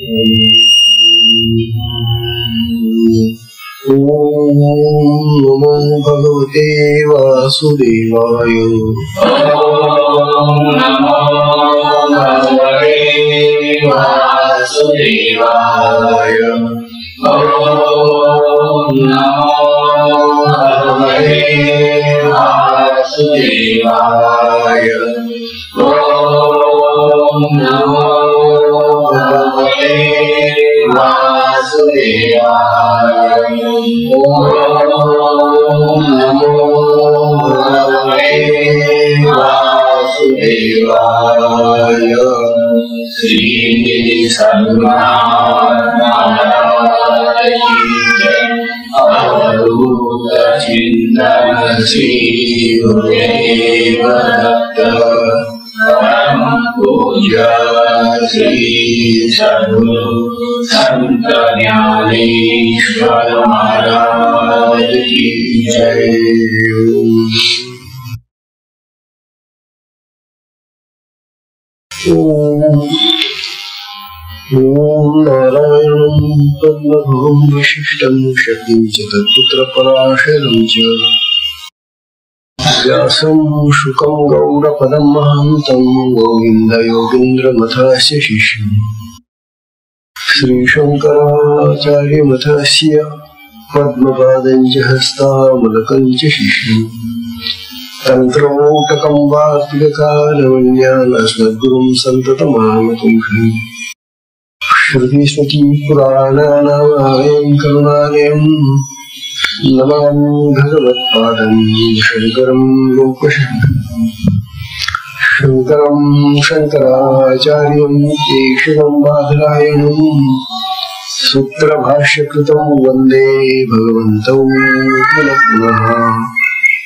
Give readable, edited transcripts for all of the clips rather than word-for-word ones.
ओम नमो भगवते वासुदेवाय। ओम नमो भगवते वासुदेवाय। ओम नमो भगवते वासुदेवाय। ओम नमो भगवते वासुदेवाय। ओम नमो भगवते वासुदेवाय। श्री सद्गुरुनाथ की जय। अवधूत चिंतन श्री गुरुदेव दत्त। परम पूज्य श्री सद्गुरु संत ज्ञानेश्वर महाराज की जय। ओम नारायणं पद्मभुवं विशिष्टं शक्तिं च तत्पुत्रपराशरं च व्यासं शुकं गौडपदं महान्तं गोविन्दयोगीन्द्रमथस्य शिष्यं श्रीशङ्कराचार्यमथस्य पद्मपादं च हस्तामलकं च शिष्यं तन्त्रमौटकं वार्तिककालवन्यानस्मद्गुरुं सन्ततमानतं श्रुतिस्मृतिपुराणानामालयं करुणालयं नमामि भगवत्पादं शङ्करं लोकशङ्करं। शङ्करं शङ्कराचार्यं केशवं बादरायणं सूत्रभाष्यकृतं वन्दे भगवन्तौ पुनः पुनः।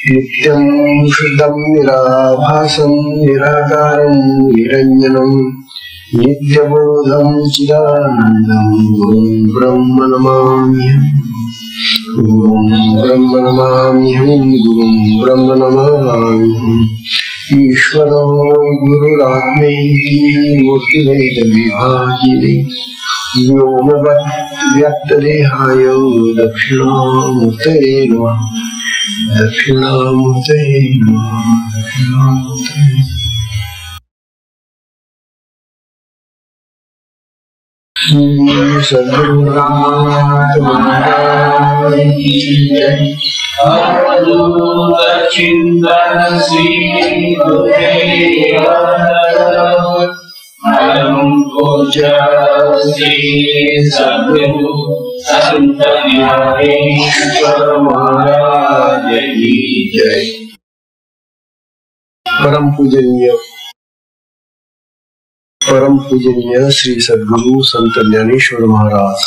नित्यं शुद्धं निराभासं निराकारं निरञ्जनं नित्यबोधं चिदानन्दं गुरुं ब्रह्म नमाम्यहम्। गुरुं ब्रह्म नमाम्यहम्। गुरुं ब्रह्म नमाम्यहम्। ईश्वरो गुरुरात्मेति मूर्तिभेदविभागिने व्योमवत् व्यक्तदेहाय दक्षिणामूर्तये नमः। दक्षिणामूर्तये नमः। दक्षिणामूर्तये। सद्गुरुनाथ महाराज की जय। अवधूत चिंतन श्री गुरुदेव दत्त। परम पूज्य श्री सद्गुरु संत ज्ञानेश्वर महाराज की जय। परम पूजनीय श्री सद्गुरु संत ज्ञानेश्वर महाराज,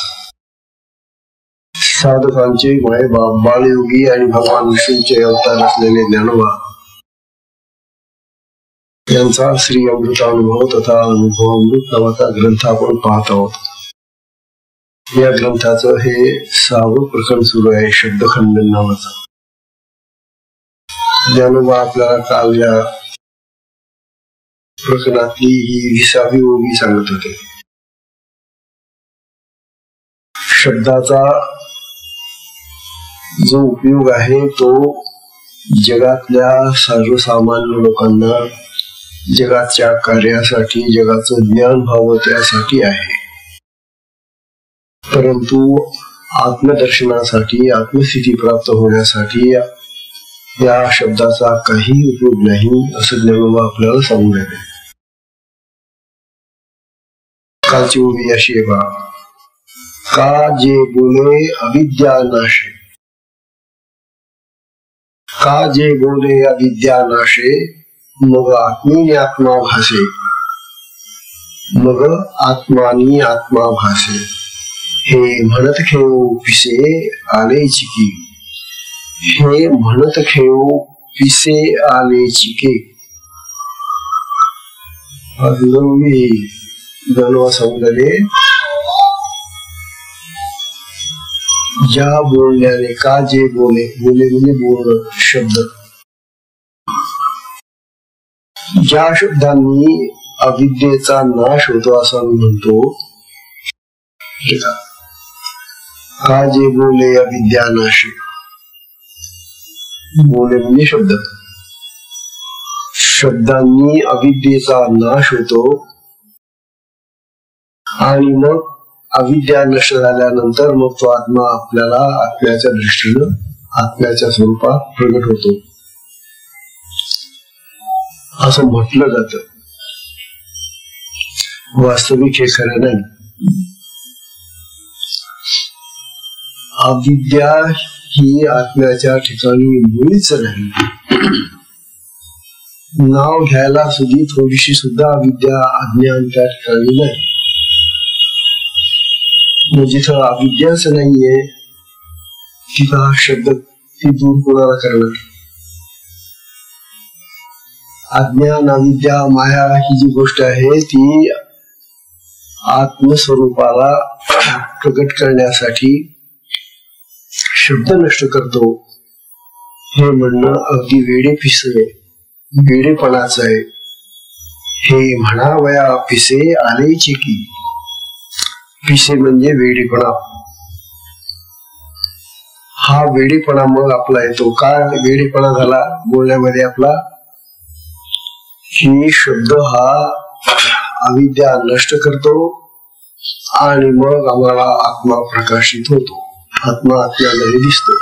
साधकांचे माय बाप बालयोगी आणि भगवान विष्णूचे अवतार असलेले ज्ञानोबा यांचा श्री अमृतानुभव तथा अनुभवामृत नावाचा ग्रंथ आपण पाहत आहोत। या ग्रंथाचं हे 6वं प्रकरण सुरू आहे, शब्दखंडन नावाचं। ज्ञानोबा आपल्याला काल या प्रकरणातली ही 20वी ओवी सांगत होते। शब्दाचा जो उपयोग आहे तो जगातल्या सर्वसामान्य लोकांना जगाच्या कार्यासाठी, जगाचं ज्ञान व्हावं त्यासाठी आहे, परंतु आत्मदर्शनासाठी, आत्मस्थिती प्राप्त होण्यासाठी या शब्दाचा काही उपयोग नाही, असं ज्ञानोबा आपल्याला सांगून राहिले। कालची ओवी अशी आहे बा, का जे बोले अविद्या नाशे, का जे बोले अविद्या नाशे, मग आत्मीने आत्मा भासे, मग आत्मानी आत्मा भासे, हे म्हणत खेळ पिसे आले चिकी, हे म्हणत खेळ पिसे आले चिके। ज्ञानोबा सांगले, ज्या बोलण्याने, का जे बोले, बोले म्हणजे बोलणं, शब्द, ज्या शब्दांनी अविद्येचा नाश होतो असं म्हणतो, का जे बोले अविद्या नाशी. बोले म्हणजे शब्द. शब्दांनी अविद्येचा नाश होतो आणि मग अविद्या नष्ट झाल्यानंतर मग तो आत्मा आपल्याला आत्म्याच्या दृष्टीनं आत्म्याच्या स्वरूपात प्रगट होतो असं म्हटलं जात. वास्तविक हे खरं नाही. अविद्या ही आत्म्याच्या ठिकाणी मुळीच नाही. नाव घ्यायला सुद्धा थोडीशी सुद्धा अविद्या अज्ञान त्या ठिकाणी नाही. जिथं अविद्याच नाहीये तिथं हा शब्द ती दूर कोणाला करणार. अज्ञान अविद्या माया ही जी गोष्ट आहे ती आत्मस्वरूपाला प्रगट करण्यासाठी शब्द नष्ट करतो हे म्हणणं अगदी वेडे पिसे वेडेपणाच आहे. हे म्हणावया पिसे आलेचे की. पिसे म्हणजे वेडेपणा. हा वेडेपणा मग आपला येतो. काय वेडेपणा झाला बोलण्यामध्ये आपला की शब्द हा अविद्या नष्ट करतो आणि मग आम्हाला आत्मा प्रकाशित होतो. आत्मा आपल्याला दिसतो.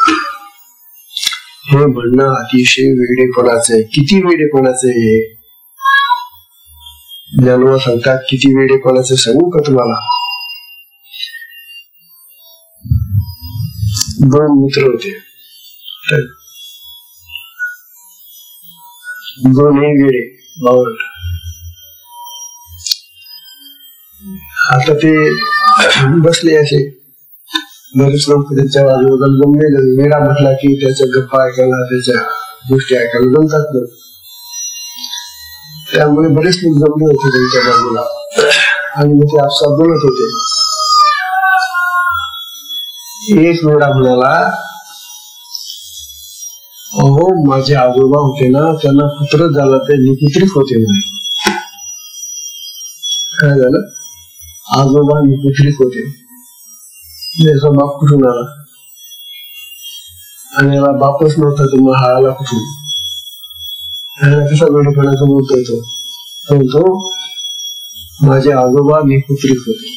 हे म्हणणं अतिशय वेडेपणाचं आहे. किती वेडेपणाचं आहे हे ज्ञानोबा सांगतात. किती वेडेपणाचं सांगू का तुम्हाला. दोन मित्र होते. दोन्ही वेडे बावळट. आता ते बसले असे बरेच लोक त्याच्या बाजूला जमलेले. वेडा म्हटला की त्याच्या गप्पा ऐकायला त्याच्या गोष्टी ऐकायला जमतात ना. त्यामुळे बरेच लोक जमले होते त्यांच्या बाजूला आणि मग ते आपसात बोलत होते. एक वेडा म्हणाला अहो माझे आजोबा होते ना त्यांना पुत्र झाला ते निपुत्रिक होते म्हणे. काय झालं. आजोबा निपुत्रिक होते. याचा बाप कुठून आला आणि याला बापच नव्हता तर मग हा आला कुठून. कसा वेडेपणाचा बोलतोय तो. म्हणतो माझे आजोबा निपुत्रिक होते.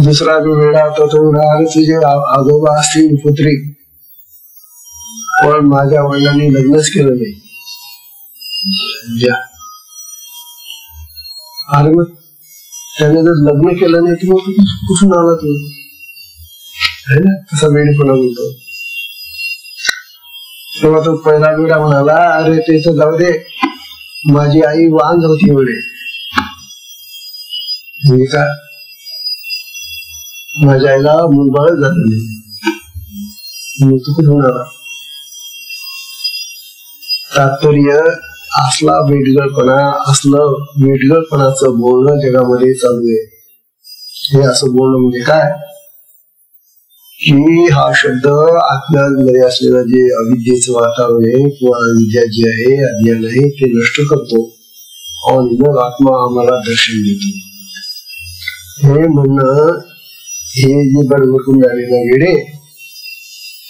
दुसरा जो वेडा होता तो अरे तुझे आजोबा असतील पुत्रिक पण माझ्या वडिलांनी लग्नच केलं नाही. अरे मग त्याने जर लग्न केलं नाही तर मग कुठून आला तू. है ना तसा वेडेपणा बोलतो. तेव्हा तो पहिला वेडा म्हणाला अरे ते तर जाऊ दे माझी आई वांझ होती वेळे. म्हणजे का माझ्या आईला मुलबाळ झालं नाही. मग तू कुठून आला. तात्पर्य असला वेडगळपणा असलं वेडगळपणाचं बोलणं जगामध्ये चालू आहे. हे असं बोलणं म्हणजे काय की हा शब्द आत्म्यामध्ये असलेलं जे अविद्येचं वातावरण आहे किंवा अविद्या जी आहे अज्ञान आहे ते नष्ट करतो आणि मग आत्मा आम्हाला दर्शन देतो. हे म्हणणं हे जे बडबडून आलेले वेडे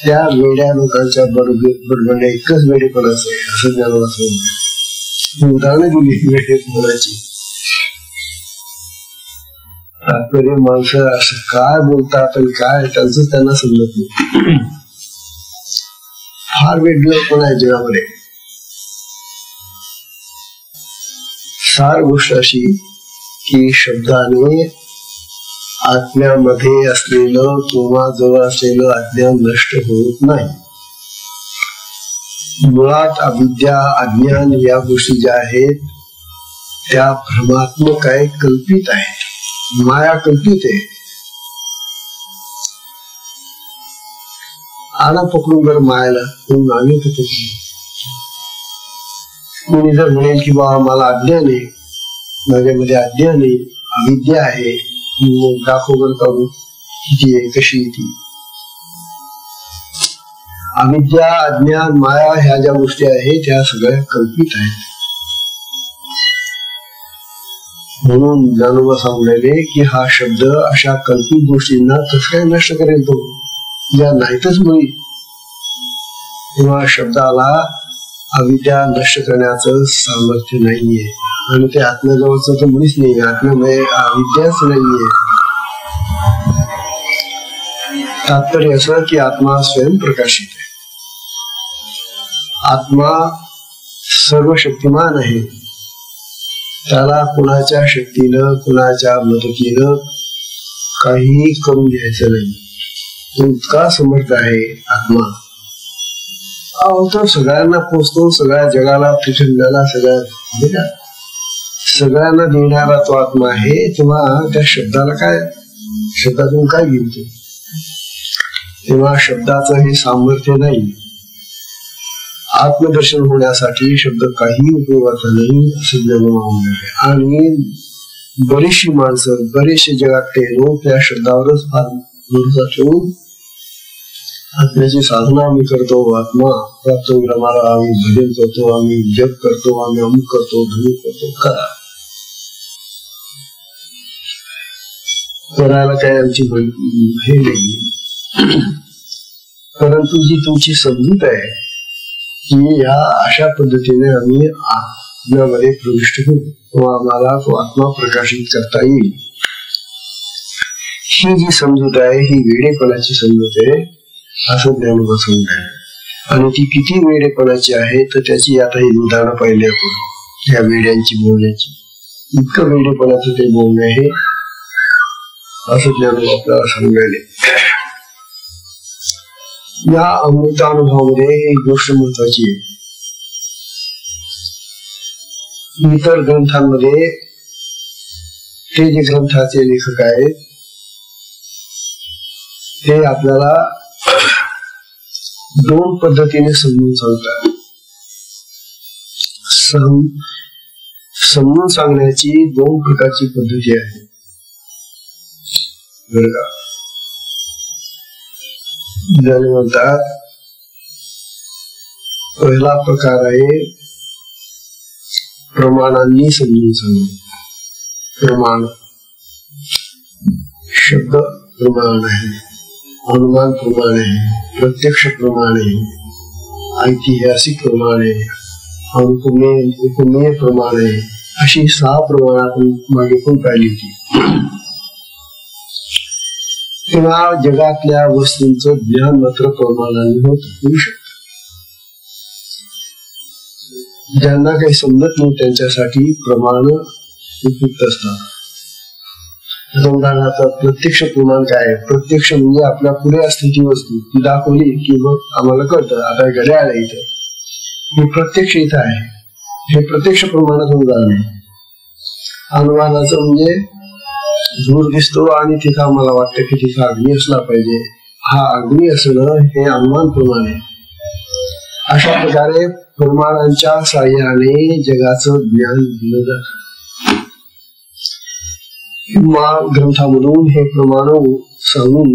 त्या वेड्या लोकांच्या बडबड एकच वेडेपणाच आहे असं ज्ञान उदाहरण दिली वेडेपणाची. तात्पर्य माणसं असं काय बोलतात आणि काय त्यांचं त्यांना समजत नाही. फार वेगळं आहे जगामध्ये. सार गोष्ट अशी की शब्दाने आत्म्यामध्ये असलेलं किंवा जवळ असलेलं अज्ञान नष्ट होत नाही. मुळात अविद्या अज्ञान या गोष्टी ज्या आहेत त्या भ्रमात्मक आहे, कल्पित आहेत. माया कल्पित आहे. आणा पकडून जर मायाला कोणी जर म्हणेल की बाबा मला अज्ञान आहे, माझ्यामध्ये अज्ञान आहे, अविद्या आहे, दाखव बर काढू किती आहे कशी आहे ती. अविद्या अज्ञान माया ह्या ज्या गोष्टी आहेत त्या सगळ्या कल्पित आहेत. म्हणून ज्ञानोबा सांगलेले की हा शब्द अशा कल्पित गोष्टींना कसं काय नष्ट करेल तो, ज्या नाहीतच मुळी. तेव्हा शब्दाला अविद्या नष्ट करण्याचं सामर्थ्य नाहीये आणि ते आत्म्याजवळच तर मुळीच नाही. आत्म्यामध्ये अविद्याच नाहीये. तात्पर्य असं की आत्मा स्वयं प्रकाशित आहे. आत्मा सर्व शक्तिमान आहे. त्याला कुणाच्या शक्तीनं कुणाच्या मदतीनं काहीही करून घ्यायचं नाही. तो इतका समर्थ आहे आत्मा. तो सगळ्यांना पोचतो, सगळ्या जगाला, पृथ्वीला, सगळ्यांना देणारा तो आत्मा आहे. तेव्हा त्या शब्दाला काय, शब्दातून काय घेतो? तेव्हा शब्दाचं हे सामर्थ्य नाही. आत्मदर्शन होण्यासाठी शब्द काही उपयोगाचा नाही असं ज्ञानोबा आहे. आणि बरीचशी माणसं, बरेचसे जगातले लोक त्या शब्दावरच फार भरोसा ठेवून आत्म्याची साधना आम्ही करतो, आत्मा प्राप्त होईल आम्हाला, आम्ही भजन करतो, आम्ही जप करतो, आम्ही अमुक करतो, धनुक करतो. करा, करायला काय आमची हे नाही. परंतु जी तुमची समजूत आहे की या अशा पद्धतीने आम्ही आत्म्यामध्ये प्रविष्ट होऊ किंवा आम्हाला तो आत्मा प्रकाशित करता येईल, ही जी समजूत आहे ही वेडेपणाची समजूत आहे असं ज्ञानोबा सांगत आहे. आणि ती किती वेडेपणाची आहे तर त्याची आता ही उदाहरणं पाहिली आपण. या वेड्यांची बोलण्याची, इतकं वेडेपणाचं ते बोलणं आहे असं ज्ञानोबा आपल्याला सांगायले. या अमृतानुभवामध्ये एक गोष्ट महत्वाची आहे. इतर ग्रंथांमध्ये ते जे ग्रंथाचे लेखक आहेत ते आपल्याला दोन पद्धतीने समजून सांगतात. समजून सांगण्याची दोन प्रकारची पद्धती आहे बरं का. ज्याने म्हणतात पहिला प्रकार आहे प्रमाणांनी समजून सांगणे. प्रमाण शब्द प्रमाण आहे, अनुमान प्रमाण आहे, प्रत्यक्ष प्रमाण आहे, ऐतिहासिक प्रमाण आहे, उपमेय प्रमाण आहे. अशी 6 प्रमाण आपण मागे पण पाहिली होती. तेव्हा जगातल्या वस्तूंचं ज्ञान मात्र प्रमाणाने होऊ शकत. ज्यांना काही समजत नाही त्यांच्यासाठी प्रमाण उपयुक्त असतात. उदाहरणार्थ प्रत्यक्ष प्रमाण काय आहे? प्रत्यक्ष म्हणजे आपल्या पुढे असलेली वस्तू ती दाखवली की मग आम्हाला कळतं. आता घड्याळ आहे इथं, हे प्रत्यक्ष इथं आहे, हे प्रत्यक्ष प्रमाणात उदाहरण आहे. अनुमानाचं म्हणजे दूर दिसतो आणि तिथं आम्हाला वाटतं की तिथं अग्नी असला पाहिजे, हा अग्नी असणं हे अनुमान प्रमाण आहे. अशा प्रकारे प्रमाणांच्या साह्याने जगाचं ज्ञान दिलं जातं. ग्रंथामधून हे प्रमाण सांगून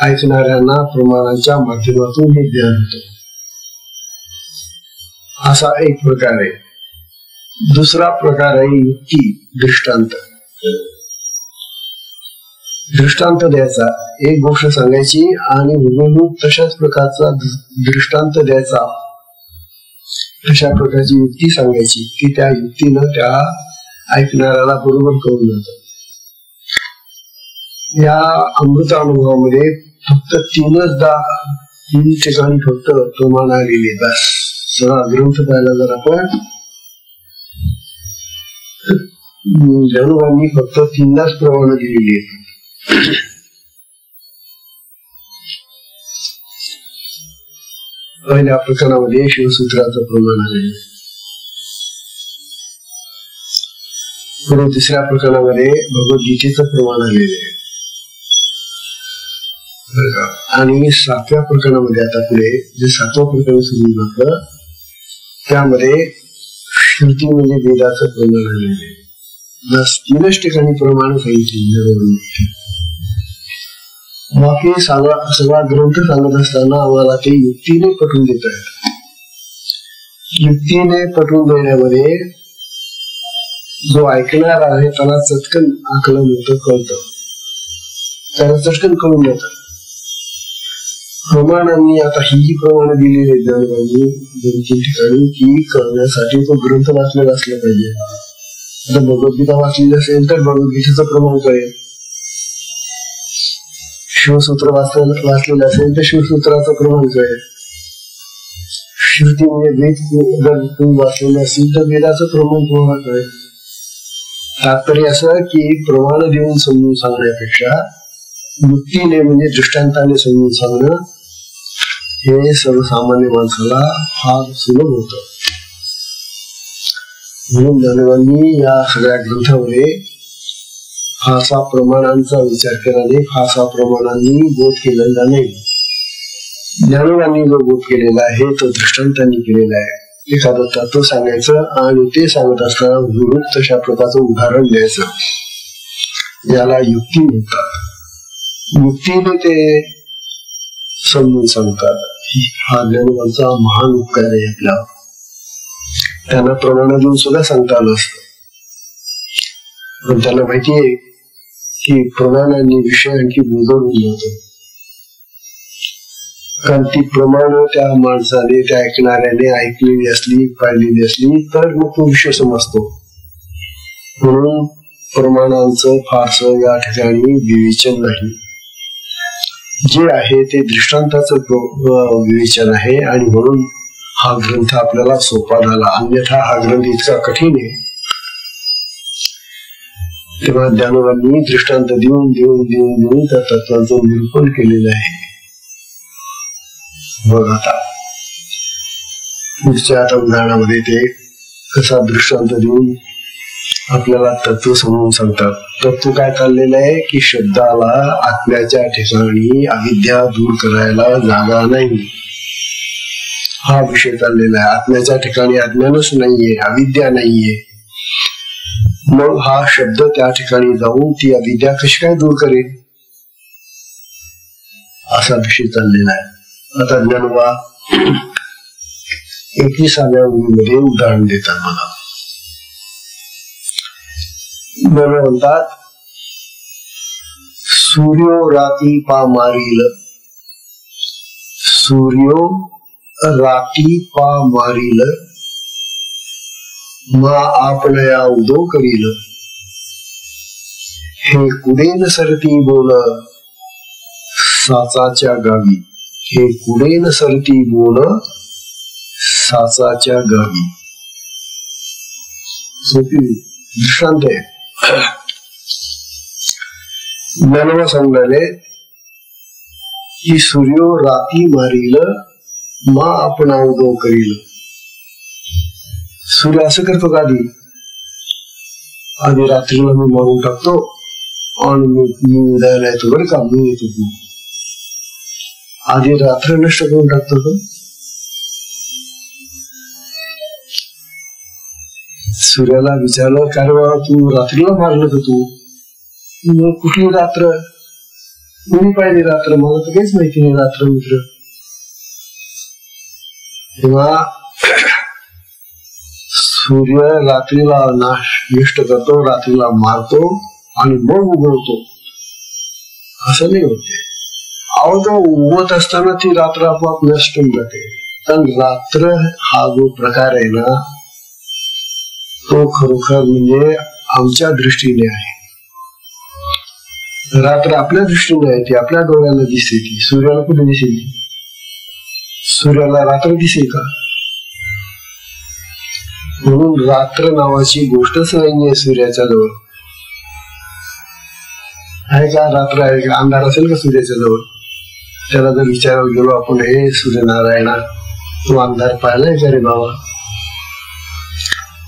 ऐकणाऱ्यांना प्रमाणांच्या माध्यमातून हे ज्ञान होतं. असा एक प्रकार आहे. दुसरा प्रकार आहे युक्ती, दृष्टांत. दृष्टांत द्यायचा, एक गोष्ट सांगायची आणि हुबेहूब तशाच प्रकारचा दृष्टांत द्यायचा, तशा प्रकारची युक्ती सांगायची की त्या युक्तीनं त्या ऐकणाऱ्याला बरोबर कळून जात. या अमृत अनुभवामध्ये फक्त 3 ठिकाणी फक्त प्रमाण आलेले. बस सगळा ग्रंथ पाहिला जर आपण ज्ञानोबांनी फक्त 3 प्रमाण दिलेली आहेत. पहिल्या प्रकरणामध्ये शिवसूत्राचं प्रमाण आहे. पुढे 3ऱ्या प्रकरणामध्ये भगवद्गीतेचं प्रमाण आलेले आहे. आणि 7व्या प्रकरणामध्ये आता पुढे जे 7वं प्रकरण सुरू झालं त्यामध्ये श्रुती म्हणजे वेदाचं प्रमाण आलेलं आहे. बस 3च ठिकाणी प्रमाण सांगितले. बाकी सगळा ग्रंथ सांगत असताना आम्हाला ते युक्तीने पटवून देत आहेत. युक्तीने पटवून देण्यामध्ये जो ऐकणार आहे त्याला चटकन आकलन होतं, कळतं, त्याला चटकन कळून जातं. प्रमाणांनी आता ही जी प्रमाण दिलेली आहेत ज्ञानोबांनी 2-3 ठिकाणी, ती करण्यासाठी तो ग्रंथ वाचलेला असला पाहिजे. आता भगवद्गीता वाचलेली असेल तर भगवद्गीतेचं प्रमाण कळेल. शिवसूत्र वाचलेलं असेल तर शिवसूत्राचं प्रमाण कळेल. श्रुती म्हणजे वेद जर तुम्ही वाचलेले असतील तर वेदाचं प्रमाण तुम्हाला कळेल. तात्पर्य असं की प्रमाण देऊन समजून सांगण्यापेक्षा युक्तीने म्हणजे दृष्टांताने समजून सांगणं हे सर्वसामान्य माणसाला फार सुलभ होत. म्हणून ज्ञानोबांनी या सगळ्या ग्रंथामध्ये फारसा प्रमाणांचा विचार केला नाही, फारसा प्रमाणांनी बोध केलेला नाही. ज्ञानोबांनी जो बोध केलेला आहे तो दृष्टांतांनी केलेला आहे. एखादं तत्व सांगायचं आणि ते सांगत असताना विरुद्ध तशा प्रकारचं उदाहरण द्यायचं, याला युक्ती म्हणतात. युक्तीने ते समजून सांगतात. हा ज्ञानोबांचा महान उपकार आहे आपल्यावर. त्यांना प्रमाण देऊन सुद्धा सांगता आलं असतं, पण त्यांना माहितीये की प्रमाणांनी विषय आणखी बुजवून होतो. कारण ती प्रमाण त्या माणसाने, त्या ऐकणाऱ्याने ऐकलेली असली, पाहिलेली असली तर मग तो विषय समजतो. म्हणून प्रमाणांचं फारसं या ठिकाणी विवेचन नाही. जे आहे ते दृष्टांताचं विवेचन आहे आणि म्हणून हा ग्रंथ आपल्याला सोपा झाला. अन्यथा हा ग्रंथ इतका कठीण आहे. तेव्हा ज्ञानोबांनी दृष्टांत देऊन देऊन देऊन देऊन त्या तत्वाचं निरूपण केलेलं आहे. बघ आता पुढच्या आता उदाहरणामध्ये ते कसा दृष्टांत देऊन आपल्याला तत्व समजून सांगतात. तत्व काय चाललेलं आहे की शब्दाला आत्म्याच्या ठिकाणी अविद्या दूर करायला जागा नाही, हा विषय चाललेला आहे. आत्म्याच्या ठिकाणी अज्ञानच नाहीये, अविद्या नाहीये. मग हा शब्द त्या ठिकाणी जाऊन ती अविद्या कशी काय दूर करेल, असा विषय चाललेला आहे. आता ज्ञानोबा 21व्या ओळीमध्ये उदाहरण देतात. मला म्हणतात, सूर्यो राती पा मारील, सूर्यो राती पा मारील, मा आपणया उदो करील, हे कुडेन सरती बोल साचाच्या गावी, हे कुडेन सरती बोल साचाच्या गावी. सोपी दृष्टांत आहे. ज्ञानोबा सांगणारे की सूर्यो राती मारील, मा आपण उदो करील. सूर्य असं करतो का आधी रात्रीला मी मारून टाकतो आणि मी उदयाला येतो, बरं का, मी येतो. तू आधी रात्र नष्ट करून टाकतो का? सूर्याला विचारलं, काय बाबा तू रात्रीला मारलं का? तू कुठली रात्र? कोणी पाहिली रात्र? मला तर काहीच माहिती नाही रात्र मित्र. तेव्हा सूर्य रात्रीला नष्ट करतो, रात्रीला मारतो आणि मग उगवतो, असं नाही होते. अहो तो उगवत असताना ती रात्र आपोआप नष्ट होऊन जाते. पण रात्र हा जो प्रकार आहे ना, तो खरोखर म्हणजे आमच्या दृष्टीने आहे. रात्र आपल्या दृष्टीने आहे, ती आपल्या डोळ्याला दिसते. ती सूर्याला कुठे दिसेल? सूर्याला रात्र दिसेल का? म्हणून रात्र नावाची गोष्टच नाहीये सूर्याच्या जवळ. आहे का रात्र? आहे का? अंधार असेल का सूर्याच्या जवळ? त्याला जर विचारायला गेलो आपण, हे सूर्यनारायणा तू अंधार पाहिलाय का रे बाबा,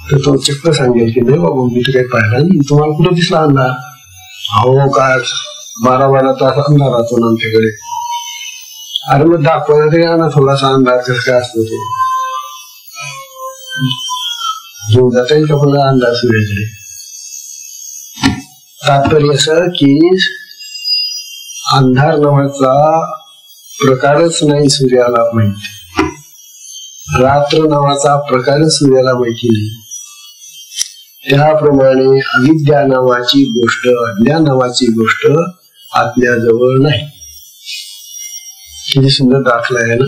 तर तो चक्क सांगेल की नाही बाबा मी तर काही पाहिला नाही. तुम्हाला कुठे दिसला अंधार? हो काय 12-12 तास अंधार राहतो ना आमच्याकडे. अरे मग दाखवायला तरी ना थोडासा अंधार कसं काय असतो. तो घेऊन जाता येईल का मला अंधार सूर्याकडे? तात्पर्य असं की अंधार नावाचा प्रकारच नाही सूर्याला माहिती, रात्र नावाचा प्रकारच सूर्याला माहिती नाही. त्याप्रमाणे अविद्या नावाची गोष्ट, अज्ञान नावाची गोष्ट आत्म्याजवळ नाही. किती सुंदर दाखला आहे ना.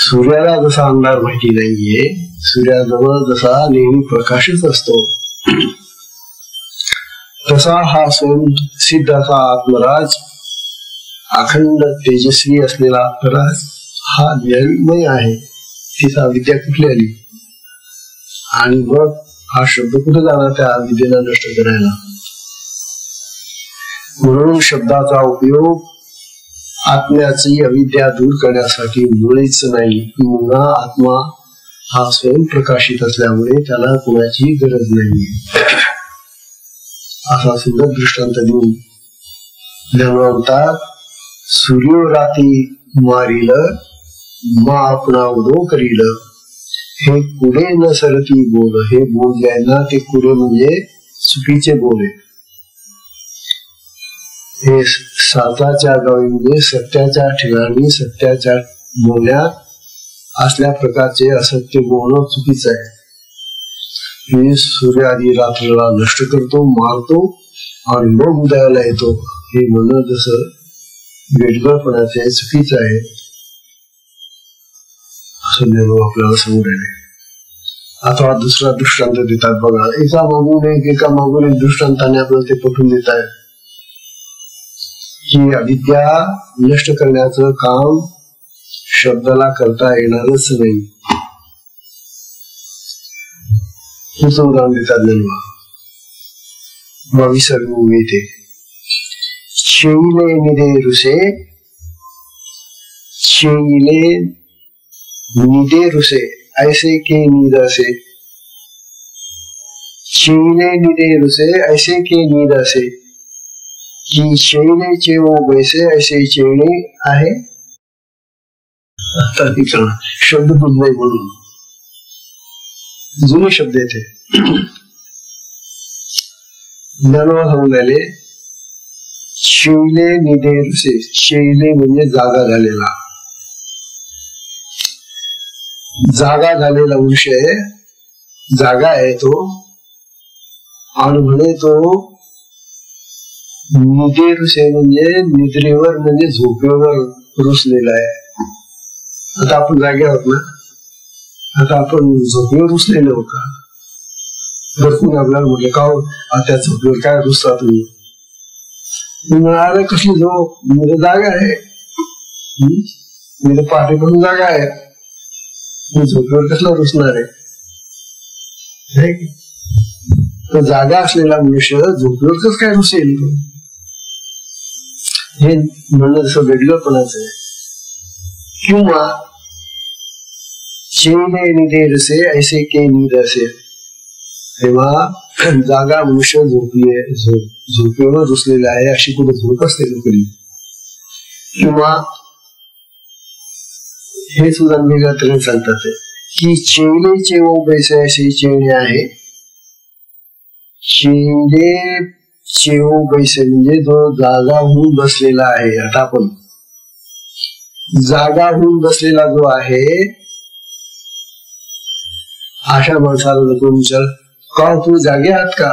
सूर्याला जसा अंधार माहिती नाहीये, सूर्याजवळ जसा नेहमी प्रकाशच असतो, तसा हा स्वयंसिद्ध असा आत्मराज, अखंड तेजस्वी असलेला आत्मराज हा ज्ञानमय आहे. तिचा विद्या कुठली आली आणि मग हा शब्द कुठे जाणार त्या विद्येला नष्ट करायला. म्हणून शब्दाचा उपयोग आत्म्याची अविद्या दूर करण्यासाठी मुळीच नाही. पुन्हा आत्मा हा स्वयं प्रकाशित असल्यामुळे त्याला कोणाची गरज नाही. असा सुंदर दृष्टांत देऊन म्हणतात, सूर्य राती मारील मा आपणा उदो करील, हे कुडे न सरती बोल. हे बोल जे आहे ना ते कुडे म्हणजे चुकीचे बोल आहे. हे साताच्या गावी म्हणजे सत्याच्या ठिकाणी सत्याच्या बोलण्यात असल्या प्रकारचे असत्य बोलणं चुकीचं आहे. हे सूर्य आधी रात्रीला नष्ट करतो, मारतो आणि मग उदयाला येतो, हे म्हणणं जसं वेडगळपणाचे चुकीचं आहे असं देव आपल्याला समोर आहे. आता दुसरा दृष्टांत देतात बघा. एका मागून एक दृष्टांताने आपल्याला ते पटवून देत आहे की अविद्या नष्ट करण्याचं काम शब्दाला करता येणारच नाही. तुझं उदाहरण देतात नेमका 22 येते. शेईले निदे रुसे, शेईले निदे रुसे ऐसे के नीद असे. शेईले निदे रुसे ऐसे के नीद असे, की शेईले चेवो बैसे ऐसे चेवणे आहे. शब्द बुद्धले म्हणून जुने शब्द येते. ज्ञानवा सांगले शेईले निदे रुसे. शेईले म्हणजे जागा झालेला, जागा झालेला विषय, जागा आहे तो. आणि म्हणे तो निदे रुसे म्हणजे निद्रेवर म्हणजे झोपेवर रुसलेला आहे. आता आपण जागे आहोत ना, आता आपण झोपेवर रुसलेलो आहोत का? भरपूर आपल्याला म्हटलं का त्या झोपेवर काय रुसता तुम्ही? अरे कसली झोप, मी जागा आहे, मी तर पहाटेपासून जागा आहे, मी झोपेवर कसला रुसणार आहे? तर जागा असलेला मनुष्य झोपेवर कस काय रुसेल? हे म्हणणं जसं वेगळंपणाच आहे. किंवा शेईले निदे रुसे ऐसे के नीद असे. तेव्हा जागा मनुष्य झोपेवर रुसलेला आहे अशी कुठे झोप असते कधी. किंवा हे सुद्धा वेगळ्या तऱ्हेने सांगतात की चेवले चेवो बैसे अशी चेवणे आहे. चेवले चेवो बैसे म्हणजे जो जागा होऊन बसलेला आहे. आता आपण जागा होऊन बसलेला जो आहे अशा माणसाला नको विचार का तू जागे आहात का?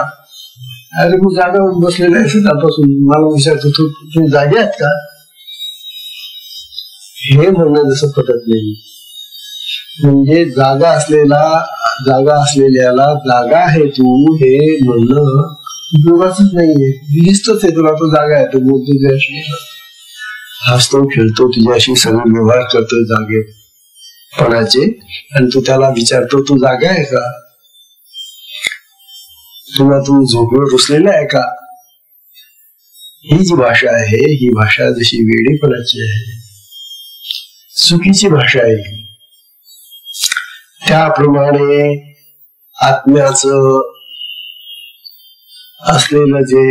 अरे मी जागा होऊन बसलेला आहे सकाळपासून, मला विचारतो तुम्ही जागे आहात का? हे म्हणणं जसं पटत नाही. म्हणजे जागा असलेल्याला जागा आहे तू हे म्हणणं उपयोगाचंच नाहीये. दिसतच आहे तुला तो जागा आहे, तो बोलतो तुझ्याशी, हसतो खेळतो तुझ्याशी, सगळे व्यवहार करतो जागेपणाचे, आणि तू त्याला विचारतो तू जागा आहे का? तुला तू झोपेवर रुसलेला आहे का? ही जी भाषा आहे ही भाषा जशी वेडेपणाची आहे, चुकीची भाषा आहे. त्याप्रमाणे आत्म्याचं असलेलं जे